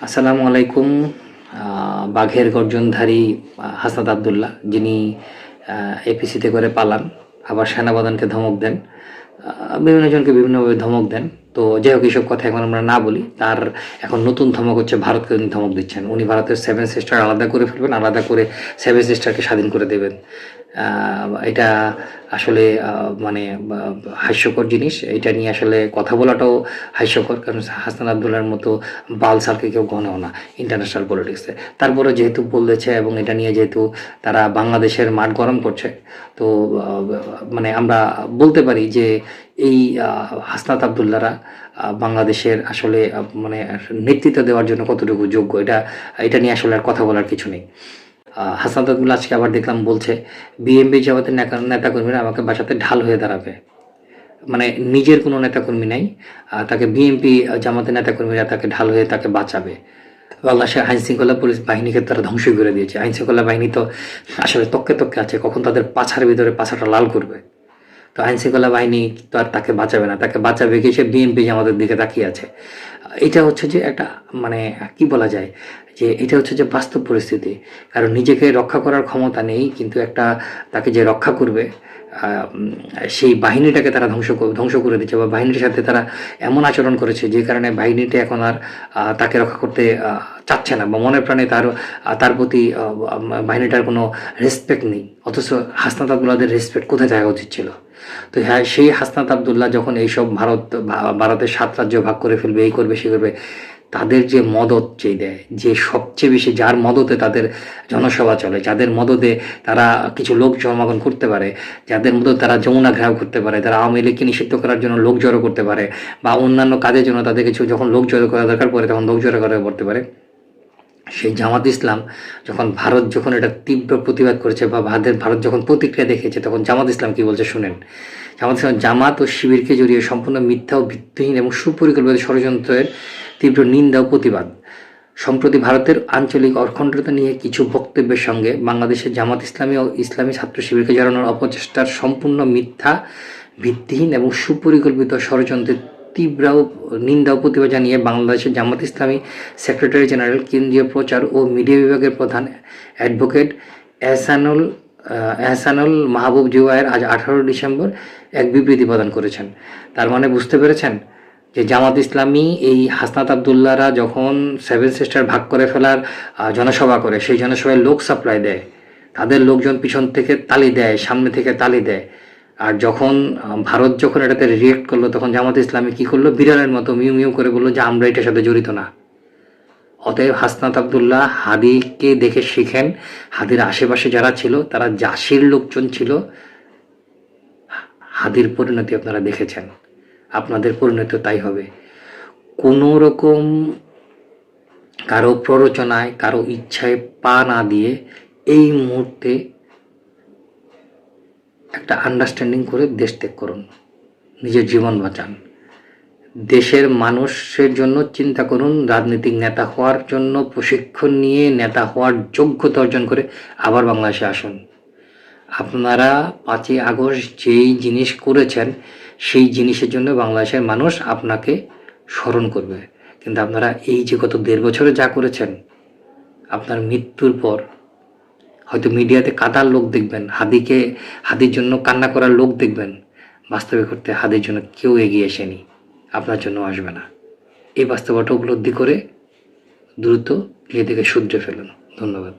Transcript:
আসসালামু আলাইকুম। বাঘের গর্জনধারী হাসনাত আবদুল্লাহ, যিনি এপিসিতে করে পালান, আবার সেনাপ্রধানকে ধমক দেন, বিভিন্ন জনকে বিভিন্নভাবে ধমক দেন। তো যাই হোক, এইসব কথা এখন আমরা না বলি। তার এখন নতুন ধমক হচ্ছে ভারতকে উনি ধমক দিচ্ছেন। উনি ভারতের সেভেন সিস্টার আলাদা করে ফেলবেন, আলাদা করে সেভেন সিস্টারকে স্বাধীন করে দেবেন। এটা আসলে মানে হাস্যকর জিনিস। এটা নিয়ে আসলে কথা বলাটাও হাস্যকর, কারণ হাসান আবদুল্লাহর মতো বালসারকে কেউ গণেও না ইন্টারন্যাশনাল পলিটিক্সে। তারপরে যেহেতু বলেছে এবং এটা নিয়ে যেহেতু তারা বাংলাদেশের মাঠ গরম করছে, তো মানে আমরা বলতে পারি যে এই হাসনাত আবদুল্লাহরা বাংলাদেশের আসলে মানে নেতৃত্ব দেওয়ার জন্য কতটুকু যোগ্য, এটা এটা নিয়ে আসলে আর কথা বলার কিছু নেই। হাসনাত আবদুল্লাহ আজকে আবার দেখলাম বলছে বিএনপি জামাতের নেতাকর্মীরা আমাকে বাঁচাতে ঢাল হয়ে দাঁড়াবে। মানে নিজের কোনো নেতাকর্মী নাই, তাকে বিএনপি জামাতের নেতাকর্মীরা তাকে ঢাল হয়ে তাকে বাঁচাবে। বাংলাদেশের আইনশৃঙ্খলা পুলিশ বাহিনীকে তারা ধ্বংস করে দিয়েছে। আইনশৃঙ্খলা বাহিনী তো আসলে তককে তককে আছে, কখন তাদের পাছার ভিতরে পাছাটা লাল করবে। তো আইনশৃঙ্খলা বাহিনী তো আর তাকে বাঁচাবে না, তাকে বাঁচাবে কি সে বিএনপি আমাদের দিকে তাকিয়ে আছে। এটা হচ্ছে যে একটা মানে কি বলা যায়, যে এটা হচ্ছে যে বাস্তব পরিস্থিতি। কারণ নিজেকে রক্ষা করার ক্ষমতা নেই, কিন্তু একটা তাকে যে রক্ষা করবে সেই বাহিনীটাকে তারা ধ্বংস করে দিচ্ছে, বা বাহিনীর সাথে তারা এমন আচরণ করেছে যে কারণে বাহিনীটা এখন আর তাকে রক্ষা করতে চাচ্ছে না, বা মনে প্রাণে তার প্রতি বাহিনীটার কোনো রেসপেক্ট নেই। অথচ হাসনাত আবদুল্লাহদের রেসপেক্ট কোথায় থাকা উচিত ছিল? তো হ্যাঁ, সেই হাসনাত আবদুল্লাহ যখন এইসব ভারতের 7 রাজ্য ভাগ করে ফেলবে, এই করবে সে করবে, তাদের যে মদত যে দেয়, যে সবচেয়ে বেশি যার মদতে তাদের জনসভা চলে, যাদের মদতে তারা কিছু লোক জমাগণ করতে পারে, যাদের মদতে তারা যমুনা ঘেরাও করতে পারে, তারা আওয়ামী লীগকে নিষিদ্ধ করার জন্য লোক জড়ো করতে পারে, বা অন্যান্য কাজের জন্য তাদের কিছু যখন লোক জড়ো করা দরকার পড়ে তখন লোক জড়ো করে করতে পারে, সেই জামাত ইসলাম যখন এটা তীব্র প্রতিবাদ করেছে, বা ভারত যখন প্রতিক্রিয়া দেখিয়েছে, তখন জামাত ইসলাম কি বলছে শুনেন। জামাত ও শিবিরকে জড়িয়ে সম্পূর্ণ মিথ্যা ও ভিত্তিহীন এবং সুপরিকল্পিত ষড়যন্ত্রের তীব্র নিন্দা ও প্রতিবাদ। সম্প্রতি ভারতের আঞ্চলিক অখণ্ডতা নিয়ে কিছু বক্তব্যের সঙ্গে বাংলাদেশের জামাত ইসলামী ও ইসলামী ছাত্র শিবিরকে জড়ানোর অপচেষ্টার সম্পূর্ণ মিথ্যা, ভিত্তিহীন এবং সুপরিকল্পিত ষড়যন্ত্রের তীব্র নিন্দা ও প্রতিবাদ জানিয়ে বাংলাদেশের জামাত ইসলামী সেক্রেটারি জেনারেল, কেন্দ্রীয় প্রচার ও মিডিয়া বিভাগের প্রধান অ্যাডভোকেট এহসানুল মাহবুব জুবায়ের আজ 18 ডিসেম্বর এক বিবৃতি প্রদান করেছেন। তার মানে বুঝতে পেরেছেন যে জামাত ইসলামী এই হাসনাত আবদুল্লাহরা যখন সেভেন সিস্টার ভাগ করে ফেলার জনসভা করে, সেই জনসভায় লোক সাপ্লাই দেয়, তাদের লোকজন পিছন থেকে তালি দেয়, সামনে থেকে তালি দেয়। আর যখন ভারত যখন এটাতে রিয়েক্ট করলো, তখন জামাত ইসলামী কী করলো, বিড়ালের মতো মিউ মিউ করে বললো যে আমরা এটার সাথে জড়িত না। অতএব হাসনাত আবদুল্লাহ হাদিকে দেখে শিখেন। হাদির আশেপাশে যারা ছিল তারা জাসির লোকজন ছিল। হাদির পরিণতি আপনারা দেখেছেন, আপনাদের পরিণতি তাই হবে। কোনো রকম কারো প্ররোচনায়, কারো ইচ্ছায় পা না দিয়ে এই মুহূর্তে একটা আন্ডারস্ট্যান্ডিং করে দেশ ত্যাগ করুন, নিজের জীবন বাঁচান, দেশের মানুষের জন্য চিন্তা করুন। রাজনৈতিক নেতা হওয়ার জন্য প্রশিক্ষণ নিয়ে নেতা হওয়ার যোগ্যতা অর্জন করে আবার বাংলাদেশে আসুন। আপনারা 5ই আগস্ট যেই জিনিস করেছেন, সেই জিনিসের জন্য বাংলাদেশের মানুষ আপনাকে স্মরণ করবে। কিন্তু আপনারা এই যে গত 1.5 বছরে যা করেছেন, আপনার মৃত্যুর পর হয়তো মিডিয়াতে কাদার লোক দেখবেন, হাদির জন্য কান্না করার লোক দেখবেন, বাস্তবে করতে হাদির জন্য কেউ এগিয়ে আসেনি, আপনার জন্য আসবে না। এই বাস্তবতা উপলব্ধি করে দ্রুত নিজে থেকে শুধরে ফেলুন। ধন্যবাদ।